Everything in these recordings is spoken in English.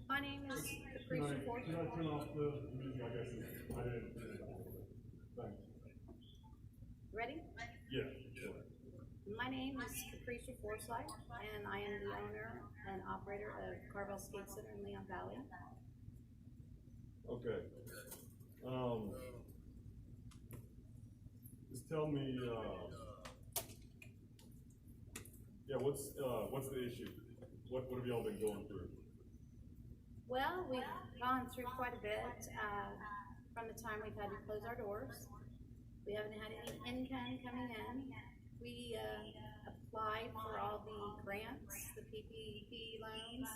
My name is Capricia Ford. Can I turn off the music? I guess I didn't. Thanks. Ready? Yeah, sure. My name is Capricia Forsyth, and I am the owner and operator of Carvel Skate Center in Leon Valley. Okay. Just tell me, yeah, what's the issue? What have y'all been going through? Well, we've gone through quite a bit from the time we've had to close our doors. We haven't had any income coming in. We applied for all the grants, the PPP loans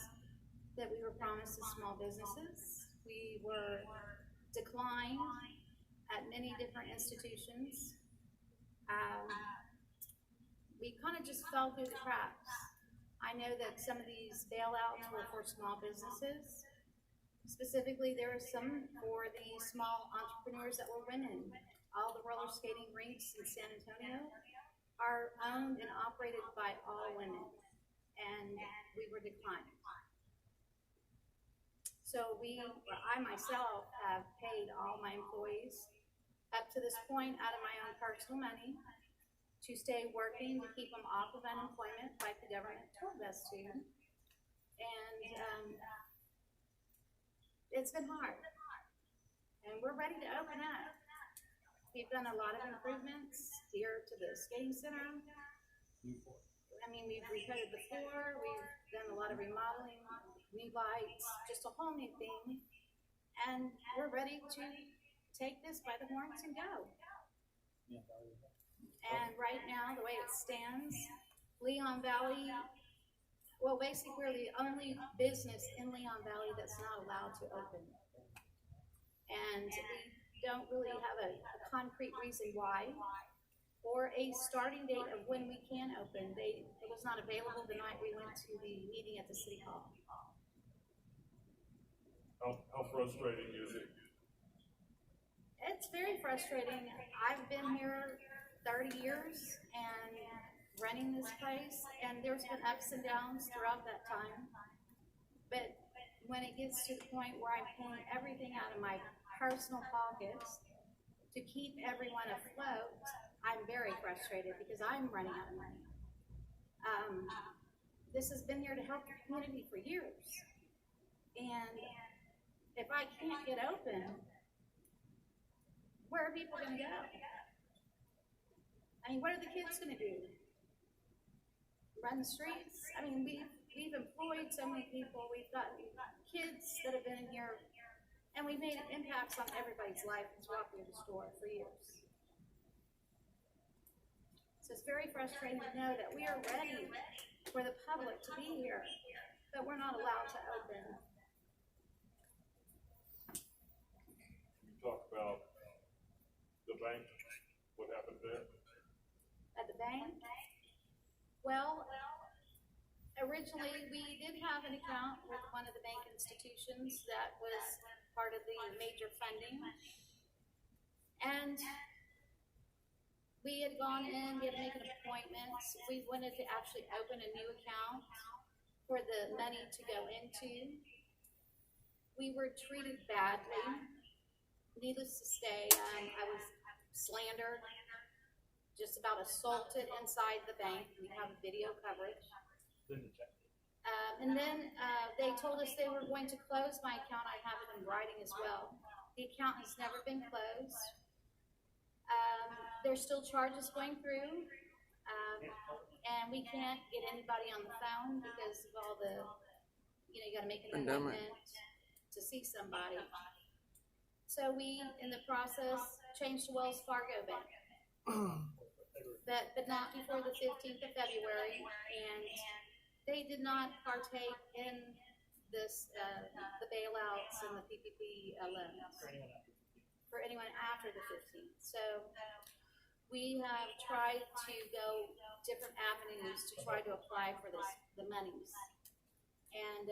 that we were promised to small businesses. We were declined at many different institutions. We kind of just fell through the cracks. I know that some of these bailouts were for small businesses. Specifically, there are some for the small entrepreneurs that were women. All the roller skating rinks in San Antonio are owned and operated by all women, and we were declined. So I myself have paid all my employees up to this point out of my own personal money to stay working to keep them off of unemployment like the government told us to. And it's been hard. And we're ready to open up. We've done a lot of improvements here to the skating center. I mean, we've recoated the floor, we've done a lot of remodeling, new lights, just a whole new thing. And we're ready to take this by the horns and go. And right now, the way it stands, Leon Valley, well, basically we're the only business in Leon Valley that's not allowed to open. And we don't really have a concrete reason why, or a starting date of when we can open. It was not available the night we went to the meeting at the City Hall. How frustrating is it? It's very frustrating. I've been here 30 years and running this place, and there's been ups and downs throughout that time. But when it gets to the point where I'm paying everything out of my personal pockets to keep everyone afloat, I'm very frustrated because I'm running out of money. This has been here to help the community for years. And if I can't get open, where are people going to go? I mean, what are the kids going to do? Run the streets? I mean, we've employed so many people. We've got kids that have been in here, and we've made impacts on everybody's life that's walked through the store for years. So it's very frustrating to know that we are ready for the public to be here, but we're not allowed to open. You talk about the bank. What happened there? At the bank? Well, originally we did have an account with one of the bank institutions that was part of the major funding. And we had gone in, we had to make an appointment. We wanted to actually open a new account for the money to go into. We were treated badly. Needless to say, I was slandered, just about assaulted inside the bank. We have video coverage. And then they told us they were going to close my account. I have it in writing as well. The account has never been closed. There's still charges going through. And we can't get anybody on the phone because of all the, you got to make an appointment to see somebody. So we, in the process, changed to Wells Fargo Bank. But not before the 15th of February, and they did not partake in this, the bailouts and the PPP loans for anyone after the 15th. So we have tried to go different avenues to try to apply for the monies, and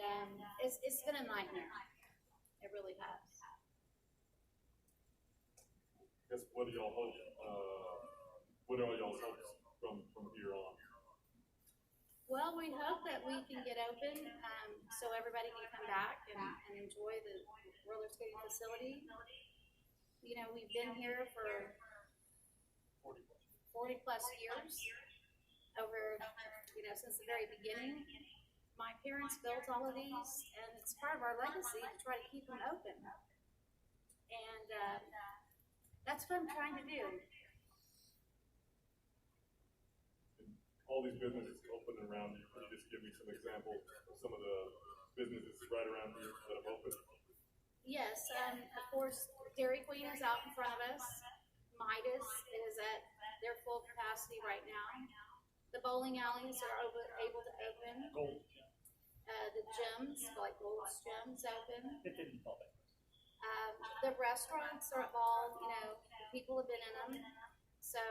it's been a nightmare. It really has. What do y'all hope? What are y'all's hopes from here on? Well, we hope that we can get open, so everybody can come back and enjoy the roller skating facility. You know, we've been here for 40 plus years, over, you know, since the very beginning. My parents built all of these, and it's part of our legacy to try to keep them open. And that's what I'm trying to do. All these businesses open around you. Can you just give me some examples of some of the businesses right around here that have opened? Yes, of course, Dairy Queen is out in front of us. Midas is at their full capacity right now. The bowling alleys are able to open. Gold. The gyms, like Gold's Gyms, open. It didn't fall back. The restaurants are all, you know, people have been in them. So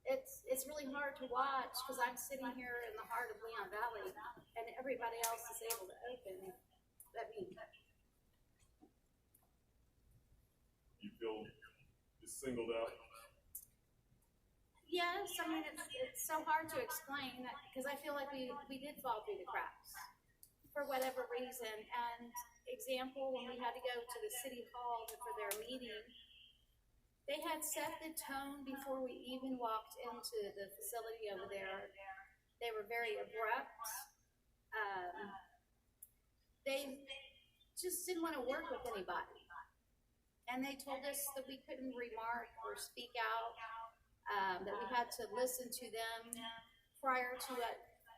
it's really hard to watch because I'm sitting here in the heart of Leon Valley and everybody else is able to open. I mean, You feel just singled out? yes, I mean, it's so hard to explain because I feel like we did fall through the cracks for whatever reason. And example, when we had to go to the city hall for their meeting, they had set the tone before we even walked into the facility over there. They were very abrupt. They just didn't want to work with anybody. And they told us that we couldn't remark or speak out, that we had to listen to them prior to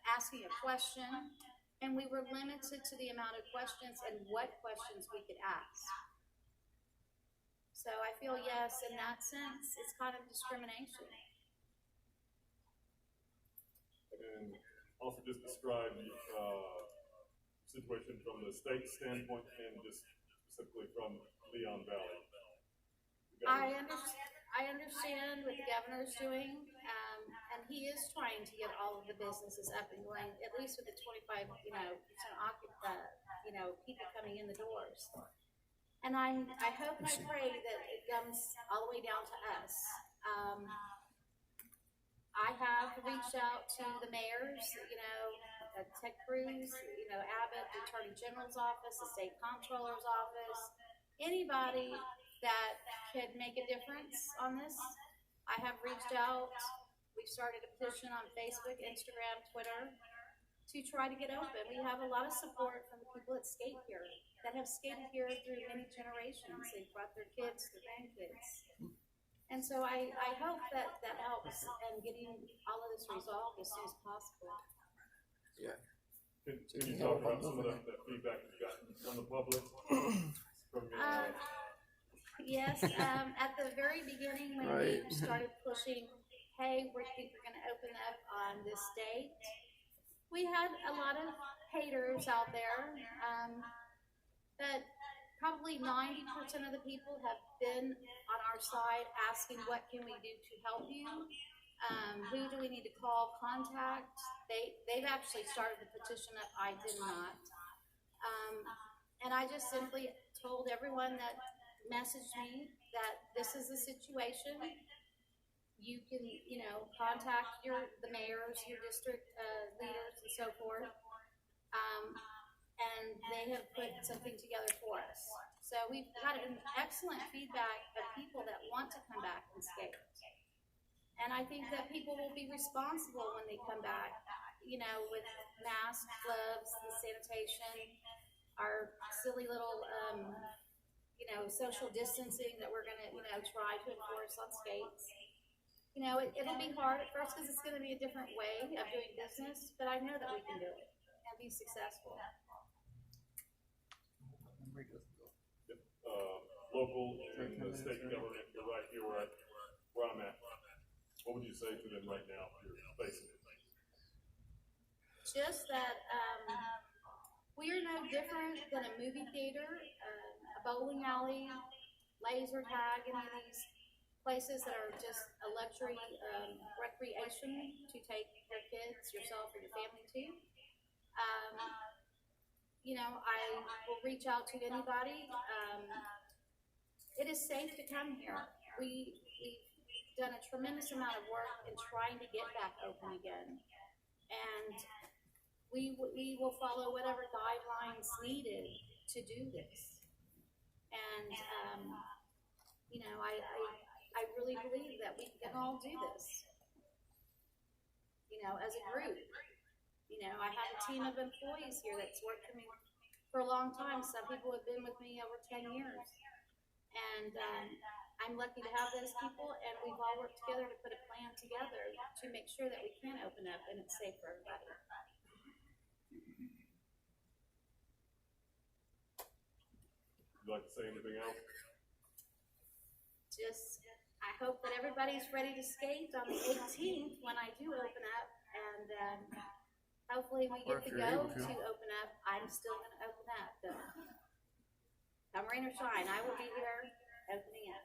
asking a question. And we were limited to the amount of questions and what questions we could ask. So I feel, yes, in that sense, it's kind of discrimination. And also just describe the situation from the state standpoint and just specifically from Leon Valley. I understand what the governor's doing, and he is trying to get all of the businesses up and going, at least with the 25, people coming in the doors. And I hope and I pray that it comes all the way down to us. I have reached out to the mayors, Ted Cruz, Abbott, the Attorney General's office, the State Comptroller's office, anybody that could make a difference on this. I have reached out. We've started a petition on Facebook, Instagram, Twitter to try to get open. We have a lot of support from the people that skate here, that have skated here through many generations. They've brought their kids, their grandkids. And so I hope that helps in getting all of this resolved as soon as possible. Yeah. Can you talk about some of that feedback you've gotten from the public? Yes, at the very beginning when we started pushing, hey, we think we're going to open up on this date, we had a lot of haters out there, but probably 90% of the people have been on our side asking, what can we do to help you? Who do we need to call, contact? They've actually started the petition up. I did not. And I just simply told everyone that messaged me that this is the situation. You can, contact the mayors, your district leaders, and so forth. And they have put something together for us. So we've got an excellent feedback of people that want to come back and skate. And I think that people will be responsible when they come back, with masks, gloves, the sanitation, our silly little, social distancing that we're going to, try to enforce on skates. It'll be hard at first because it's going to be a different way of doing business, but I know that we can do it and be successful. Local and the state government, you're right here where I'm at. What would you say to them right now? You're facing it. Just that we are no different than a movie theater, a bowling alley, laser tag, any of these places that are just a luxury recreation to take your kids, yourself, or your family to. I will reach out to anybody. It is safe to come here. We've done a tremendous amount of work in trying to get back open again. And we will follow whatever guidelines needed to do this. And, you know, I really believe that we can all do this, you know, as a group. You know, I have a team of employees here that's worked for me for a long time. Some people have been with me over 10 years. And I'm lucky to have those people, and we've all worked together to put a plan together to make sure that we can open up and it's safe for everybody. Would you like to say anything else? Just, I hope that everybody's ready to skate on the 18th when I do open up, and hopefully we get the go to open up. I'm still going to open up, though. Come rain or shine, I will be here opening up.